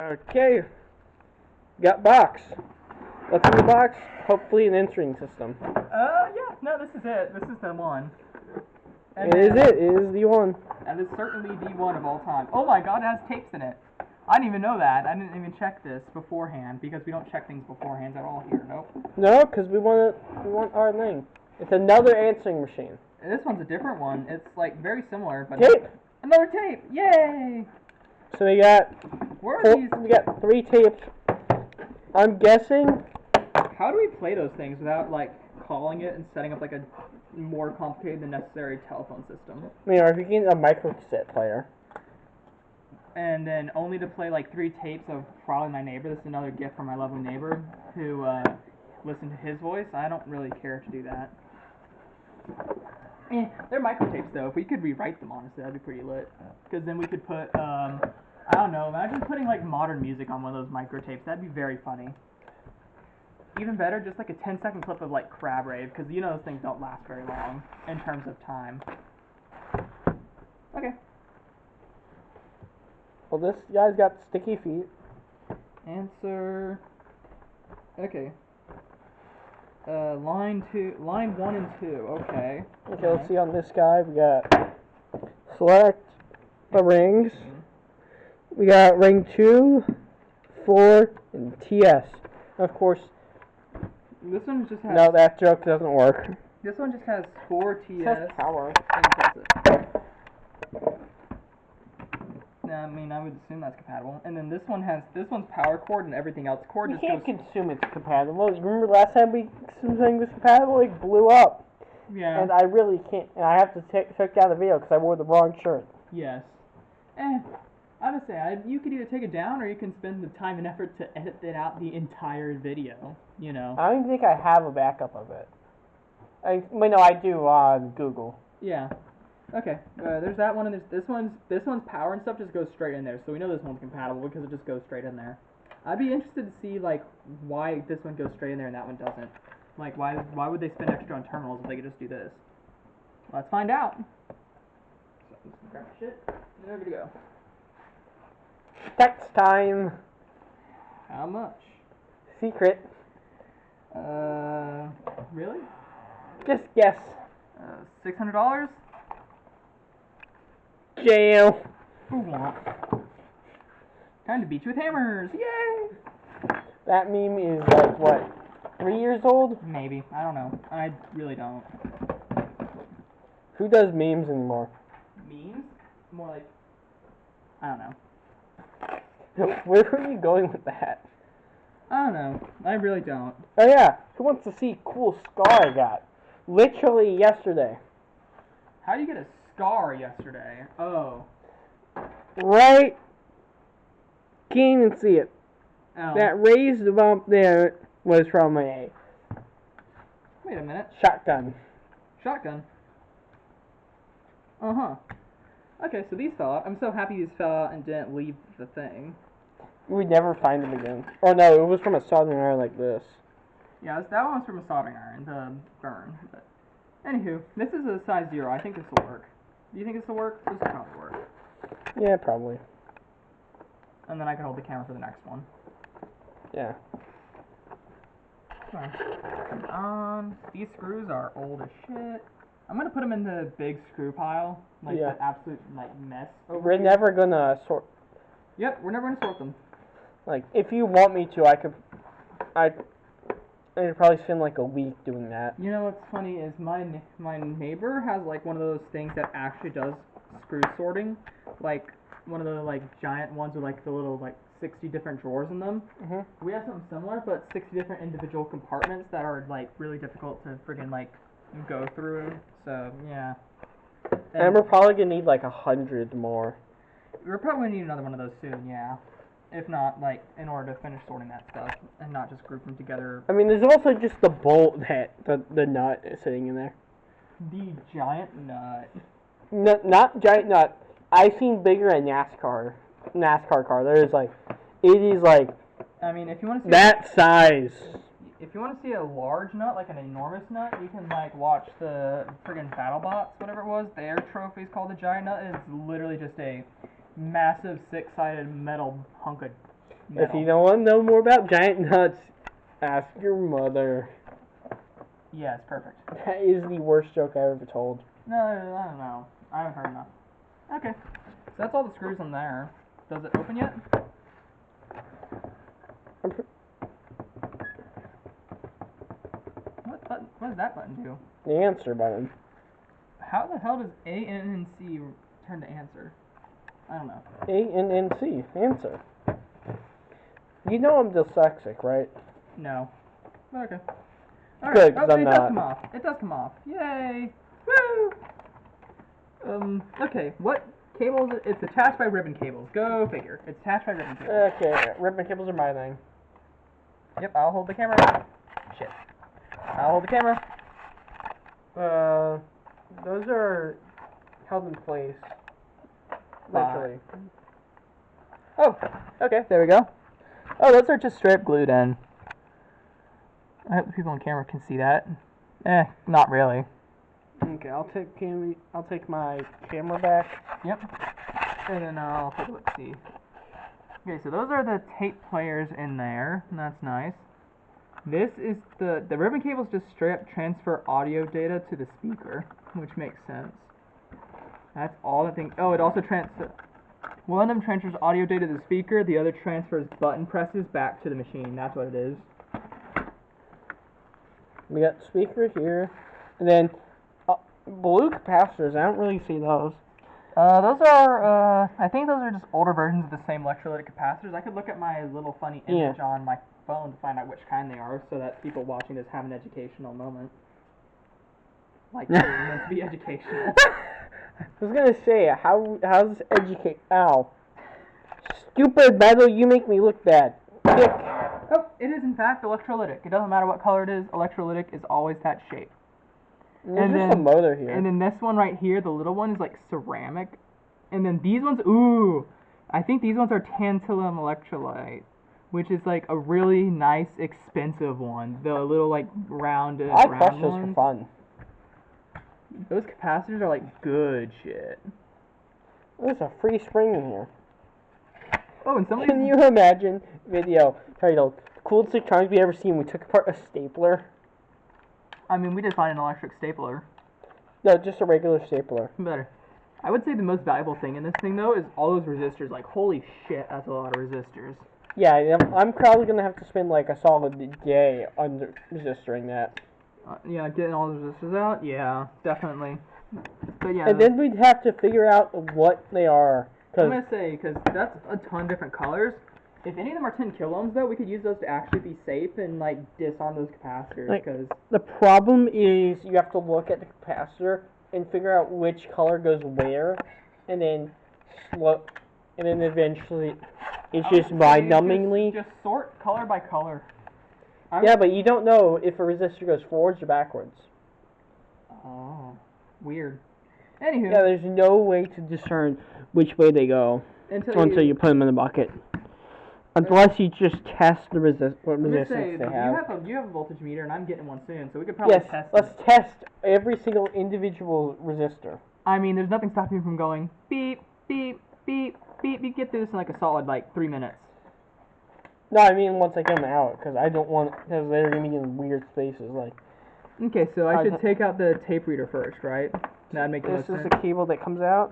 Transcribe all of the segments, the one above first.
Okay, got box. What's in the box? Hopefully an answering system. Yeah, no, this is it. This is the one. It is the one. And it's certainly the one of all time. Oh my god, it has tapes in it. I didn't even know that. I didn't even check this beforehand, because we don't check things beforehand at all here, nope. No, because we want our thing. It's another answering machine. And this one's a different one. It's like very similar, but tape! Another tape! Yay! So we got these? We got 3 tapes. I'm guessing. How do we play those things without like calling it and setting up like a more complicated than necessary telephone system? I mean, or if you get a micro cassette player. And then only to play like 3 tapes of Probably My Neighbor. This is another gift from my lovely neighbor who listened to his voice. I don't really care to do that. They're micro tapes though. If we could rewrite them, honestly, that'd be pretty lit. Because then we could put, I don't know, imagine putting like modern music on one of those micro tapes. That'd be very funny. Even better, just like a 10-second clip of like Crab Rave, because you know those things don't last very long in terms of time. Okay. Well, this guy's got sticky feet. Answer. Okay. Line 1 and 2. Okay. Okay, let's see on this guy. We got select the rings. We got ring 2, 4, and TS. Of course. This one just has. No, that joke doesn't work. This one just has 4 TS. It has power. I mean, I would assume that's compatible. And then this one's power cord and everything else. Cord You just can't goes. consume it's compatible. Remember last time something was compatible? It blew up. Yeah. And I really can't. And I have to check down the video because I wore the wrong shirt. Yes. I would say you could either take it down or you can spend the time and effort to edit it out the entire video. You know. I don't think I have a backup of it. No, I do on Google. Yeah. Okay, there's that one, and there's this one's power and stuff just goes straight in there, so we know this one's compatible because it just goes straight in there. I'd be interested to see like why this one goes straight in there and that one doesn't. Like why would they spend extra on terminals if they could just do this? Let's find out. So let's grab the shit. There we go. Text time. How much? Secret. Really? Just guess. $600. Jail. Who wants? Time to beat you with hammers! Yay! That meme is like what, 3 years old? Maybe. I don't know. I really don't. Who does memes anymore? Memes? More like I don't know. Where are you going with that? I don't know. I really don't. Oh yeah. Who wants to see cool scar I got? Literally yesterday. How do you get a scar yesterday? Oh. Right. Can't even see it. Oh. That raised bump there was from a... Wait a minute. Shotgun. Shotgun? Uh-huh. Okay, so these fell out. I'm so happy these fell out and didn't leave the thing. We'd never find them again. Oh no, it was from a soldering iron like this. Yeah, that one was from a soldering iron, the burn. But anywho, this is a size 0. I think this will work. Do you think this will work? This will probably work. Yeah, probably. And then I can hold the camera for the next one. Yeah. Come on. These screws are old as shit. I'm gonna put them in the big screw pile, like yeah. the absolute mess. We're never gonna sort. Yep, we're never gonna sort them. Like, if you want me to, I'd probably spend like a week doing that. You know what's funny is my neighbor has like one of those things that actually does screw sorting, like one of the like giant ones with like the little like 60 different drawers in them. Mm-hmm. We have something similar, but 60 different individual compartments that are like really difficult to friggin' like go through. So yeah. And we're probably gonna need like 100 more. We're probably gonna need another one of those soon, yeah. If not, like, in order to finish sorting that stuff and not just group them together. I mean, there's also just the bolt that the nut is sitting in there. The giant nut. Not giant nut. I've seen bigger in NASCAR car. There's like, it is like. I mean, if you want to see that size. If you want to see a large nut, like an enormous nut, you can like watch the friggin' BattleBots, whatever it was. Their trophy is called the giant nut. It's literally just a massive 6-sided metal hunk of If you don't want to know more about giant nuts, ask your mother. Yeah, it's perfect. That is the worst joke I ever told. No, I don't know. I haven't heard enough. Okay. So that's all the screws in there. Does it open yet? What does that button do? The answer button. How the hell does A, N, and C turn to answer? I don't know. A-N-N-C. Answer. You know I'm dyslexic, right? No. Okay. All Good, right. 'cause Oh, I'm it not. does come off. It does come off. Yay! Woo! Okay. What cables? It's attached by ribbon cables. Go figure. It's attached by ribbon cables. Okay, ribbon cables are my thing. Yep. I'll hold the camera. Shit. I'll hold the camera. Those are held in place. Literally. Oh, okay, there we go. Oh, those are just straight glued in. I hope the people on camera can see that. Not really. Okay, I'll take my camera back. Yep. And then I'll take a look, see. Okay, so those are the tape players in there. That's nice. This is the ribbon cables just straight up transfer audio data to the speaker, which makes sense. That's all the thing. Oh, it also one of them transfers audio data to the speaker, the other transfers button presses back to the machine. That's what it is. We got speaker here, and then blue capacitors. I don't really see those. Those are, I think those are just older versions of the same electrolytic capacitors. I could look at my little funny image on my phone to find out which kind they are, so that people watching this have an educational moment. Like, it's meant to be educational. I was gonna say, how's educate? Ow! Stupid metal, you make me look bad. Kick. Oh, it is in fact electrolytic. It doesn't matter what color it is. Electrolytic is always that shape. There's just a motor here. And then this one right here, the little one, is like ceramic. And then these ones, ooh, I think these ones are tantalum electrolyte, which is like a really nice, expensive one. The little like round I crush those ones. for fun. Those capacitors are like good shit. There's a free spring in here. Oh, and some of Can these... you imagine video titled "Coolest electronics we ever seen"? We took apart a stapler. I mean, we did find an electric stapler. No, just a regular stapler. Better. I would say the most valuable thing in this thing, though, is all those resistors. Like, holy shit, that's a lot of resistors. Yeah, I'm probably gonna have to spend like a solid day on resisting that. Yeah, getting all the resistors out? Yeah, definitely. But yeah. And then we'd have to figure out what they are. I'm gonna say, because that's a ton of different colors. If any of them are 10 kilo ohms, though, we could use those to actually be safe and, like, disarm those capacitors, because... The problem is you have to look at the capacitor and figure out which color goes where, and then eventually it's just mind-numbingly... Just sort color by color. Yeah, but you don't know if a resistor goes forwards or backwards. Oh, weird. Anywho. Yeah, there's no way to discern which way they go until you put them in the bucket. Unless you just test the what resistance they have. You have a voltage meter, and I'm getting one soon, so we could probably test it. Let's test every single individual resistor. I mean, there's nothing stopping you from going beep, beep, beep, beep. You get through this in like a solid, 3 minutes. No, I mean once I get them out, because I don't want, because they're going to be in weird spaces, like... Okay, so I should take out the tape reader first, right? That'd make the most sense. This is the cable that comes out.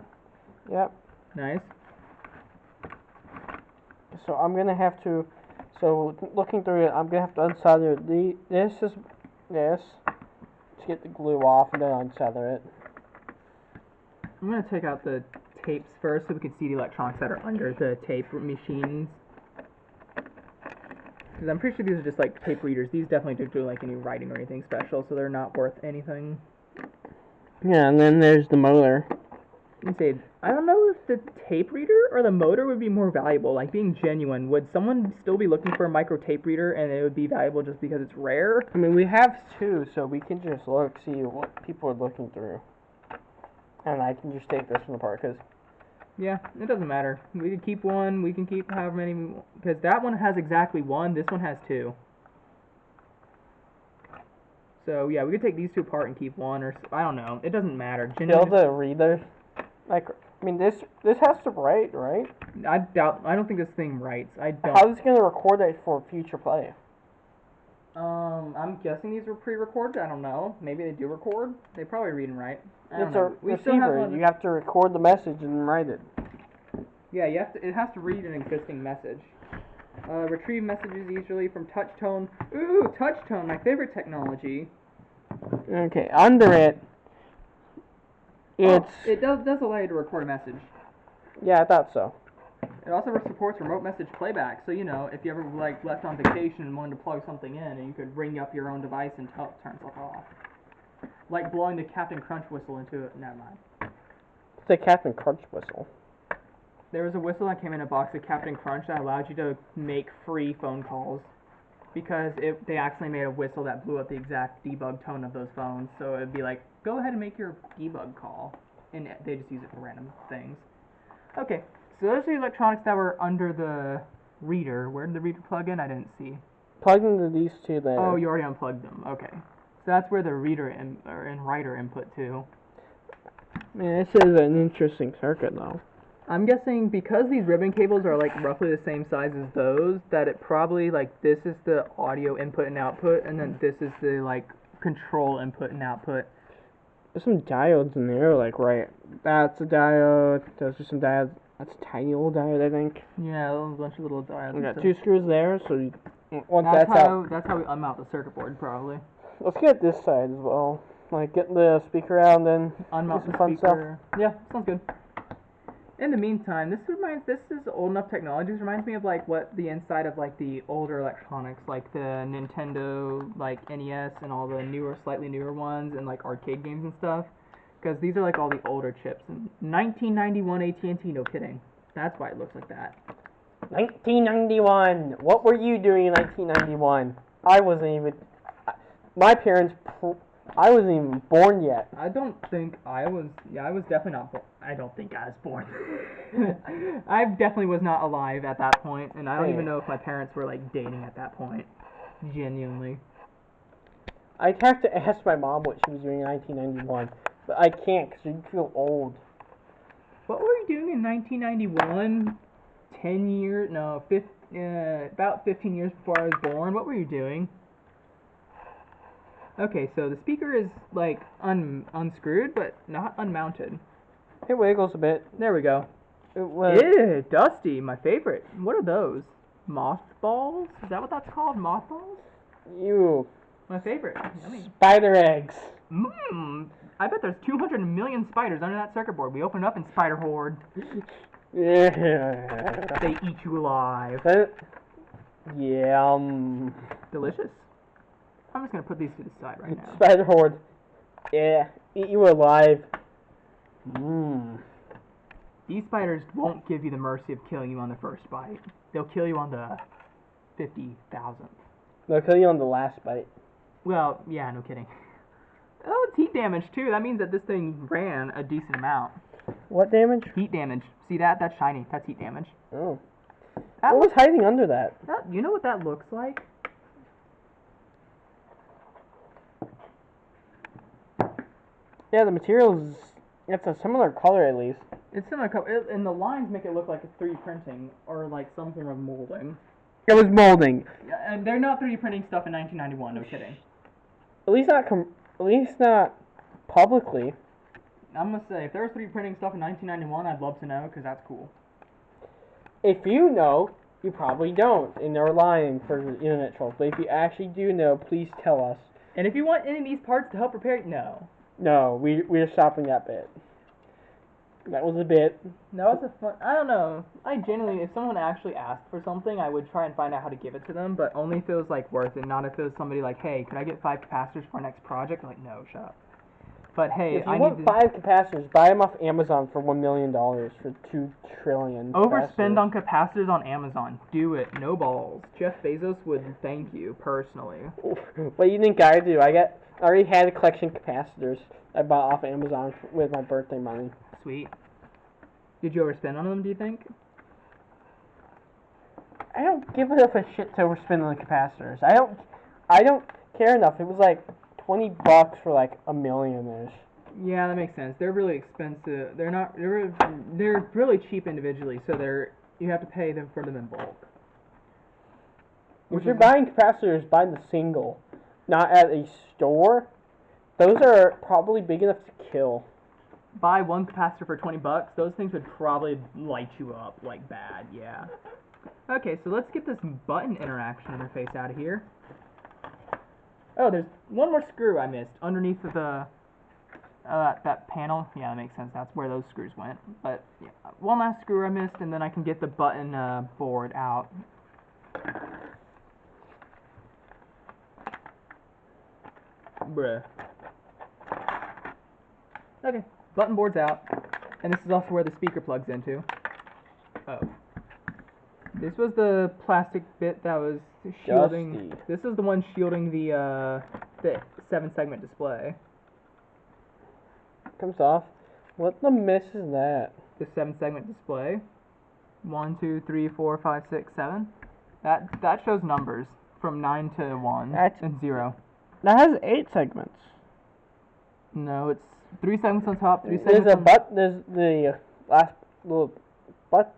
Yep. Nice. So I'm going to have to, looking through it, I'm going to have to unsolder this to get the glue off, and then unsolder it. I'm going to take out the tapes first so we can see the electronics that are under the tape machines. Because I'm pretty sure these are just like tape readers. These definitely don't do like any writing or anything special, so they're not worth anything. Yeah, and then there's the motor. I don't know if the tape reader or the motor would be more valuable, like being genuine. Would someone still be looking for a micro tape reader and it would be valuable just because it's rare? I mean, we have two, so we can just see what people are looking through. And I can just take this one apart, because... Yeah, it doesn't matter. We can keep one, we can keep however many, because that one has exactly one, this one has two. So, yeah, we could take these two apart and keep one, or, I don't know, it doesn't matter. Still the reader, I mean, this has to write, right? I don't think this thing writes. I don't. How's it gonna record it for future play? I'm guessing these were pre-recorded. I don't know. Maybe they do record. They probably read and write. I don't It's know. a receiver. You have to record the message and write it. Yeah, you have to. It has to read an existing message. Retrieve messages easily from touch tone. Ooh, touch tone, my favorite technology. Okay, under it, it's... it does allow you to record a message. Yeah, I thought so. It also supports remote message playback, so you know, if you ever like left on vacation and wanted to plug something in, and you could ring up your own device and turn stuff off. Like blowing the Captain Crunch whistle into it. Never mind. It's a Captain Crunch whistle. There was a whistle that came in a box of Captain Crunch that allowed you to make free phone calls. Because they actually made a whistle that blew up the exact debug tone of those phones. So it'd be like, go ahead and make your debug call. And they just use it for random things. Okay, so those are the electronics that were under the reader. Where did the reader plug in? I didn't see. Plug into these two there. Oh, you already unplugged them. Okay. So that's where the reader and writer input to. Man, this is an interesting circuit though. I'm guessing because these ribbon cables are like roughly the same size as those, that it probably like this is the audio input and output, and then this is the like control input and output. There's some diodes in there, like right. That's a diode. Those are some diodes. That's a tiny little diode, I think. Yeah, a bunch of little diodes. We got two screws there, so you, once that's out. That's how we unmount the circuit board, probably. Let's get this side as well. Like get the speaker out and then unmount some the fun speaker. Stuff. Yeah, sounds good. In the meantime, this is old enough technology. This reminds me of like what the inside of like the older electronics, like the Nintendo, like NES, and all the slightly newer ones, and like arcade games and stuff. Because these are like all the older chips. And 1991 AT&T, no kidding. That's why it looks like that. 1991. What were you doing in 1991? I wasn't even. My parents. I wasn't even born yet. I don't think I was. Yeah, I was definitely not born. I don't think I was born. I definitely was not alive at that point, and I don't even know if my parents were like dating at that point. Genuinely. I'd have to ask my mom what she was doing in 1991, but I can't because you feel old. What were you doing in 1991? 10 years? No, about 15 years before I was born. What were you doing? Okay, so the speaker is like unscrewed, but not unmounted. It wiggles a bit. There we go. Ew, dusty, my favorite. What are those? Mothballs? Is that what that's called? Mothballs? Ew. My favorite. Yummy. Spider eggs. Mmm. I bet there's 200 million spiders under that circuit board. We open up and spider horde. Yeah. They eat you alive. Yum. Delicious. I'm just gonna put these to the side right now. Spider horde. Yeah. Eat you alive. Mmm. These spiders won't give you the mercy of killing you on the first bite. They'll kill you on the 50,000th. They'll kill you on the last bite. Well, yeah, no kidding. Oh, it's heat damage too. That means that this thing ran a decent amount. What damage? Heat damage. See that? That's shiny. That's heat damage. Oh. What was hiding under that? You know what that looks like? Yeah, the material's... It's a similar color at least. It's similar color, and the lines make it look like it's 3D printing or like some form of molding. It was molding. Yeah, and they're not 3D printing stuff in 1991. No kidding. At least not publicly. I'm gonna say if there was 3D printing stuff in 1991, I'd love to know because that's cool. If you know, you probably don't, and they're lying for the internet trolls. But if you actually do know, please tell us. And if you want any of these parts to help repair, No, we're stopping that bit. That was a bit. That was a fun. I don't know. I genuinely, if someone actually asked for something, I would try and find out how to give it to them, but only if it was like worth it. Not if it was somebody like, hey, could I get 5 capacitors for our next project? I'm like, no, shut up. But hey, if you want 5 capacitors, buy them off Amazon for $1 million for 2 trillion. Overspend on capacitors on Amazon. Do it. No balls. Jeff Bezos would thank you personally. What do you think I do? I already had a collection of capacitors I bought off Amazon with my birthday money. Sweet. Did you overspend on them, do you think? I don't give enough a shit to overspend on the capacitors. I don't care enough. It was like $20 for like a million-ish. Yeah, that makes sense. They're really expensive. They're not. They're really cheap individually, so you have to pay them for them in bulk. If you're buying capacitors, buy the single, not at a store. Those are probably big enough to kill. Buy one capacitor for $20. Those things would probably light you up like bad. Yeah. Okay, so let's get this button interaction interface out of here. Oh, there's one more screw I missed underneath the that panel. Yeah, that makes sense. That's where those screws went. But yeah, one last screw I missed, and then I can get the button board out. Bruh. Okay, button board's out, and this is also where the speaker plugs into. Oh. This was the plastic bit that was shielding. Dusty. This is the one shielding the 7-segment display. Comes off. What the mess is that? The 7-segment display. 1, 2, 3, 4, 5, 6, 7. That shows numbers from 9 to 1 and 0. That has 8 segments. No, it's 3 segments on top, 3 segments. There's the last little butt.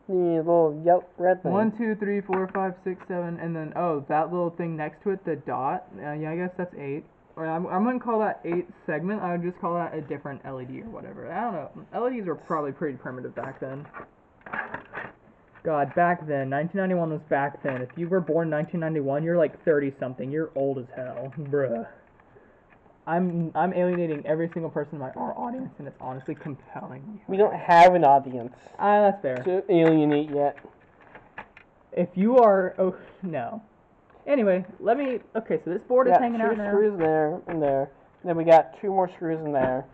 The little yellow red thing. 1, 2, 3, 4, 5, 6, 7, and then that little thing next to it, the dot. Yeah, I guess that's 8. Or I wouldn't call that 8 segment. I would just call that a different LED or whatever. I don't know. LEDs were probably pretty primitive back then. God, back then, 1991 was back then. If you were born 1991, you're like 30 something. You're old as hell, bruh. I'm alienating every single person in our audience, and it's honestly compelling. We don't have an audience. That's fair. To alienate yet. If you are, no. Anyway, okay, so this board is hanging out now. 2 screws there and there. Then we got 2 more screws in there.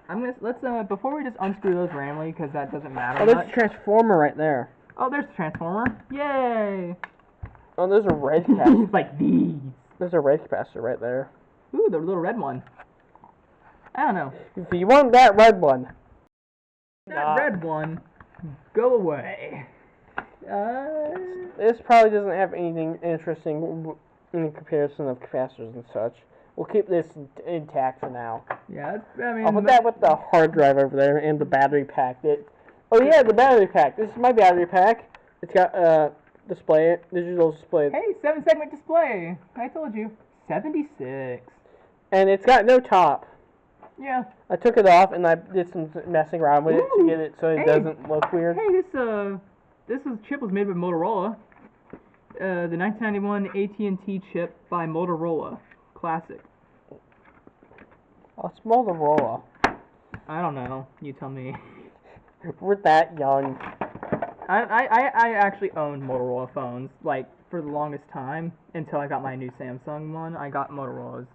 Let's before we just unscrew those randomly, because that doesn't matter. Oh, there's a transformer right there. Oh, there's the transformer. Yay! Oh, there's a red capacitor. Like these. There's a red capacitor right there. Ooh, the little red one. I don't know. If you want that red one. That red one, go away. This probably doesn't have anything interesting in comparison of capacitors and such. We'll keep this intact for now. Yeah, I mean... I'll put that with the hard drive over there and the battery pack. Oh yeah, the battery pack. This is my battery pack. It's got digital display. Hey, 7-segment display. I told you. 76. And it's got no top. Yeah. I took it off and I did some messing around with it to get it so it doesn't look weird. Hey, this chip was made by Motorola. The 1991 AT&T chip by Motorola. Classic. Oh, it's Motorola. I don't know. You tell me. We're that young. I actually owned Motorola phones, like, for the longest time, until I got my new Samsung one. I got Motorola's.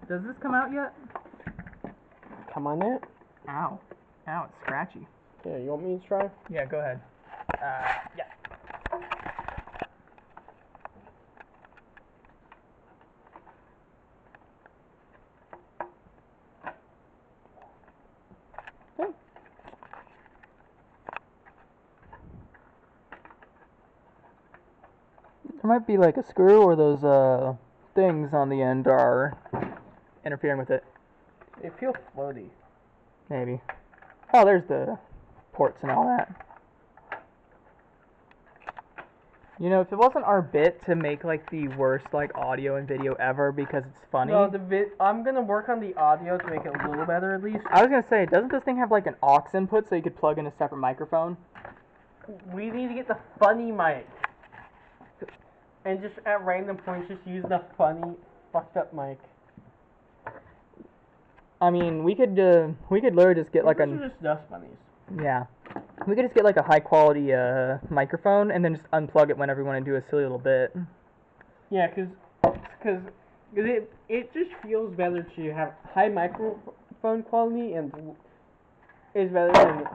Does this come out yet? Come on it. Ow. Ow, it's scratchy. Yeah, you want me to try? Yeah, go ahead. Yeah. There might be like a screw or those things on the end are interfering with it. It feels floaty. Maybe. Oh, there's the ports and all that. You know, if it wasn't our bit to make like the worst like audio and video ever because it's funny. Well, I'm gonna work on the audio to make it a little better at least. I was gonna say, doesn't this thing have like an aux input so you could plug in a separate microphone? We need to get the funny mic. And just at random points, just use the funny, fucked up mic. I mean, we could literally just get like These are just dust bunnies. Yeah. We could just get like a high quality microphone and then just unplug it whenever we want to do a silly little bit. Yeah, cause it just feels better to have high microphone quality and is better than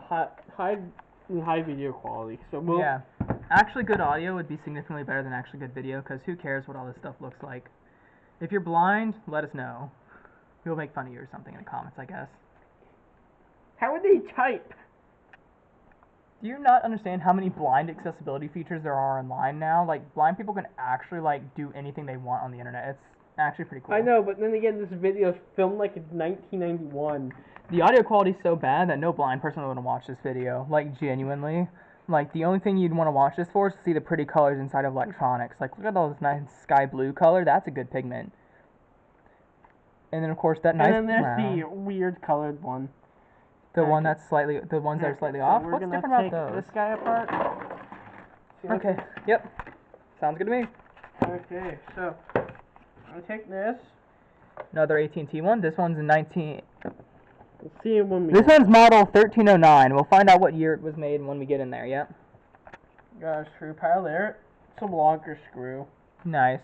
high video quality. So yeah. Actually good audio would be significantly better than actually good video, because who cares what all this stuff looks like. If you're blind, let us know. We'll make fun of you or something in the comments, I guess. How would they type? Do you not understand how many blind accessibility features there are online now? Like, blind people can actually, like, do anything they want on the internet. actually pretty cool. I know, but then again, this video is filmed like in 1991. The audio quality is so bad that no blind person would want to watch this video. Like, genuinely. Like, the only thing you'd want to watch this for is to see the pretty colors inside of electronics. Like, look at all this nice sky blue color. That's a good pigment. And then, of course, that nice And then there's brown. the weird colored one. The one that's slightly, the ones that are slightly So off. we're What's gonna different take about those? this guy apart. See what's Okay. Yep. Sounds good to me. Okay, so I'll take this. Another AT&T one. This one's a 19. We'll see when we. This one's model 1309. We'll find out what year it was made when we get in there. Yep. Got a screw pile there. It's a longer screw. Nice.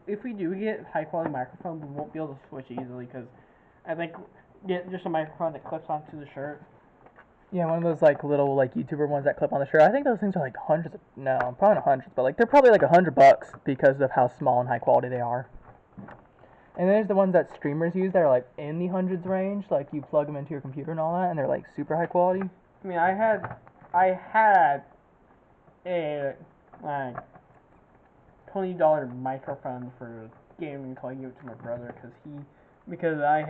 If we do get high quality microphone, we won't be able to switch easily because I think get just a microphone that clips onto the shirt. Yeah, one of those like little like YouTuber ones that clip on the shirt. I think those things are like hundreds of, no, probably not hundreds, but like they're probably like $100 because of how small and high quality they are. And there's the ones that streamers use that are like in the hundreds range, like you plug them into your computer and all that, and they're like super high quality. I mean, I had a like $20 microphone for gaming call. I gave it to my brother because I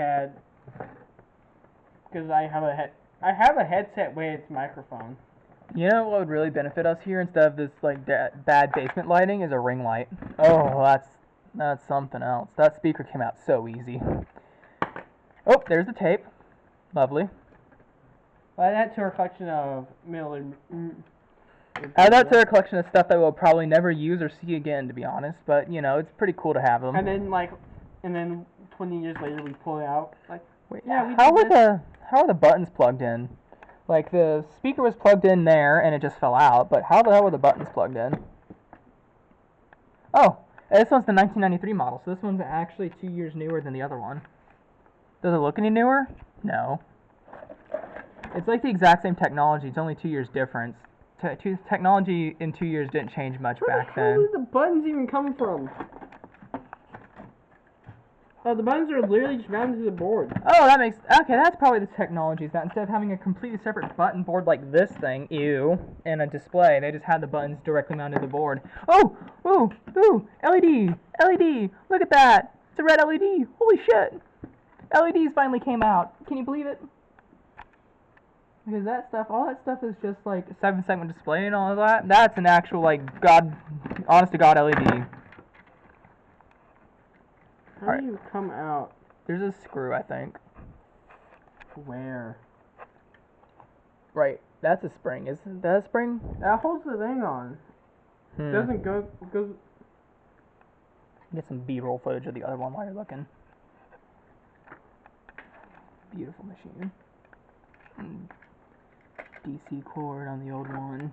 have a headset with microphone. You know what would really benefit us here instead of this like bad basement lighting is a ring light. Oh, that's something else. That speaker came out so easy. Oh, there's the tape. Lovely. Well, add that to our collection of Add that to a collection of stuff that we'll probably never use or see again, to be honest. But you know, it's pretty cool to have them. And then 20 years later we pull it out. Like, wait, yeah, how are the buttons plugged in? Like the speaker was plugged in there and it just fell out. But how the hell were the buttons plugged in? Oh, this one's the 1993 model, so this one's actually 2 years newer than the other one. Does it look any newer? No. It's like the exact same technology. It's only 2 years difference. Technology in 2 years didn't change much back Where then. did the buttons even come from? The buttons are literally just mounted to the board. Oh, that makes... Okay, that's probably the technology. Is that instead of having a completely separate button board like this thing, and a display, they just had the buttons directly mounted to the board. Oh! Ooh! Ooh! LED! LED! Look at that! It's a red LED! Holy shit! LEDs finally came out. Can you believe it? Because that stuff, all that stuff is just like a 7-segment display and all of that. That's an actual, like, honest to God LED. How do you come out? There's a screw, I think. Where? Right. That's a spring. Isn't that a spring? That holds the thing on. It doesn't go. Goes. Get some B-roll footage of the other one while you're looking. Beautiful machine. DC cord on the old one.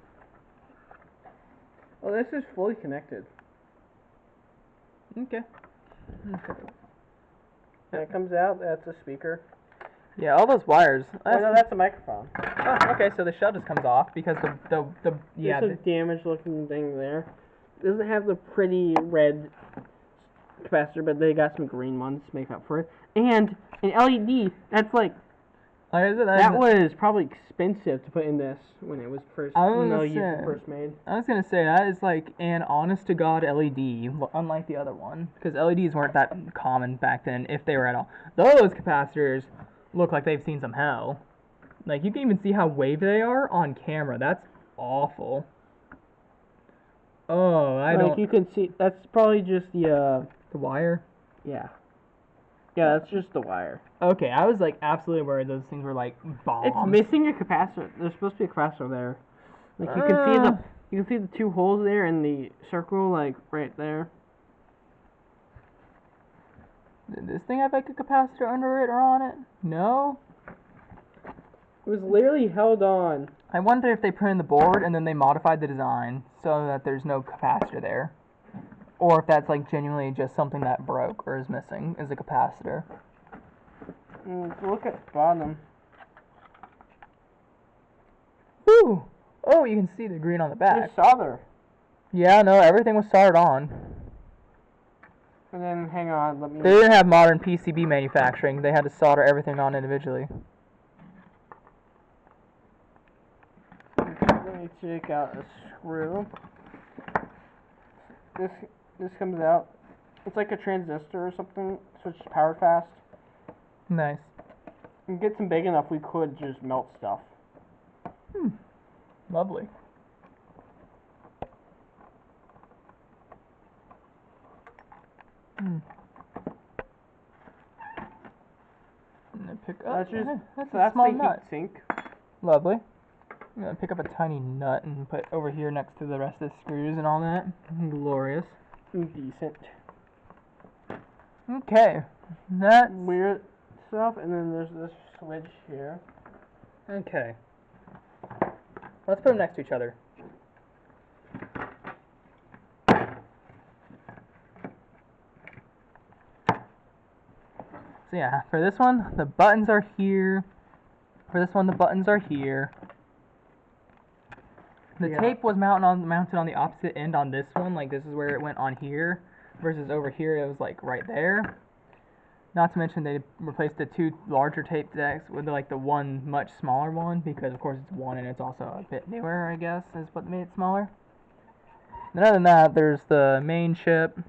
Oh, this is fully connected. Okay. When it comes out, that's a speaker. Yeah, all those wires. Oh, no, that's a microphone. Oh, okay, so the shell just comes off because There's a damaged looking thing there. It doesn't have the pretty red capacitor, but they got some green ones to make up for it. And an LED, that's like, that was probably expensive to put in this when it was first, first made. I was gonna say, that is like an honest to God LED, unlike the other one, because LEDs weren't that common back then, if they were at all. Those capacitors look like they've seen some hell. Like, you can even see how wavy they are on camera. That's awful. Oh, Like, you can see, that's probably just the wire? Yeah. Yeah, that's just the wire. Okay, I was like absolutely worried those things were like bombs. It's missing a capacitor. There's supposed to be a capacitor there. Like, you can see the two holes there and the circle, like, right there. Did this thing have like a capacitor under it or on it? No? It was literally held on. I wonder if they put in the board and then they modified the design so that there's no capacitor there. Or if that's like genuinely just something that broke or is missing is a capacitor. Look at the bottom. Woo! Oh, you can see the green on the back. There's solder. Yeah, no, everything was soldered on. And then, hang on, let me... They didn't have modern PCB manufacturing. They had to solder everything on individually. You take out a screw. This comes out. It's like a transistor or something, so it's power fast. Nice. And get some big enough, we could just melt stuff. Lovely. And then pick up. That's So a that's small the nut. heat sink. Lovely. I'm gonna pick up a tiny nut and put over here next to the rest of the screws and all that. Glorious. Decent. Okay. That's Weird stuff, and then there's this switch here. okay. Let's put them next to each other. So yeah, for this one, the buttons are here. For this one, the buttons are here. The tape was mounted on the opposite end on this one, like this is where it went on here, versus over here it was like right there. Not to mention they replaced the two larger tape decks with like the one much smaller one, because of course it's one and it's also a bit newer, I guess, is what made it smaller. And other than that, there's the main chip.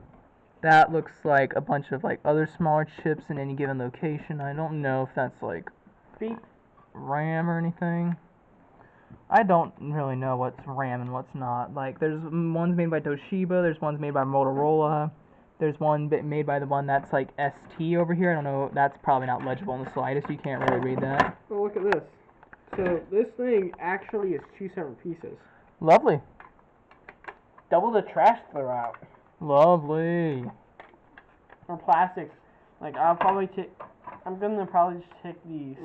That looks like a bunch of like other smaller chips in any given location. I don't know if that's like RAM or anything. I don't really know what's RAM and what's not. Like, there's ones made by Toshiba, there's ones made by Motorola, there's one made by the one that's like ST over here. I don't know, that's probably not legible in the slightest, you can't really read that. Oh, look at this. So, this thing actually is 2 separate pieces. Lovely. Double the trash throw out. Lovely. Or plastics. Like, I'm gonna probably just take these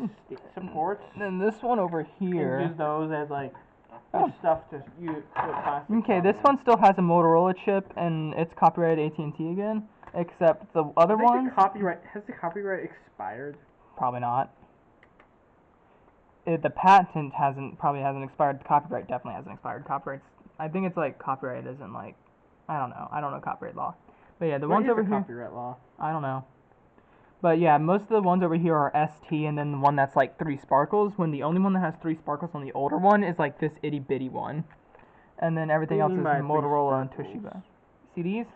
supports. And this one over here. And use those as, like, stuff to use for plastic. Okay, this one still has a Motorola chip, and it's copyrighted AT&T again, except the other one. Has the copyright expired? Probably not. The patent probably hasn't expired. The copyright definitely hasn't expired. I think it's like copyright isn't like, I don't know copyright law. But yeah, the ones over here. Copyright law? I don't know. But yeah, most of the ones over here are ST, and then the one that's like 3 sparkles, when the only one that has 3 sparkles on the older one is like this itty bitty one. And then everything else is Motorola and Toshiba. See these?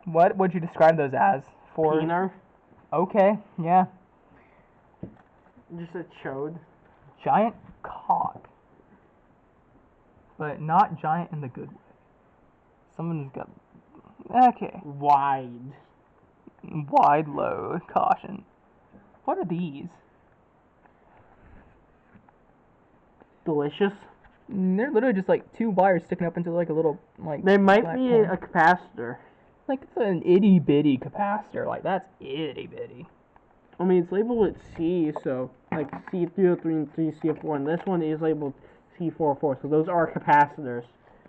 What would you describe those as? Peener. Okay, yeah. Just a chode. Giant cock. But not giant in the good way. Someone's got... Okay. Wide load. Caution. What are these? Delicious. They're literally just like 2 wires sticking up into like a little like. They might be a capacitor. Like it's an itty bitty capacitor. Like that's itty bitty. I mean, it's labeled with C, so like C303 and 3CF4, and this one is labeled C44, so those are capacitors.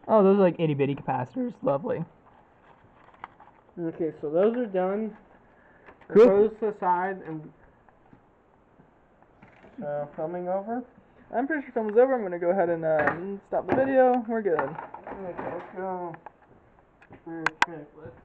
Oh, those are like itty bitty capacitors. Lovely. Okay, so those are done. Cool. Throw those to the side and filming over. I'm pretty sure film's over. I'm gonna go ahead and stop the video. We're good. Okay, let's go.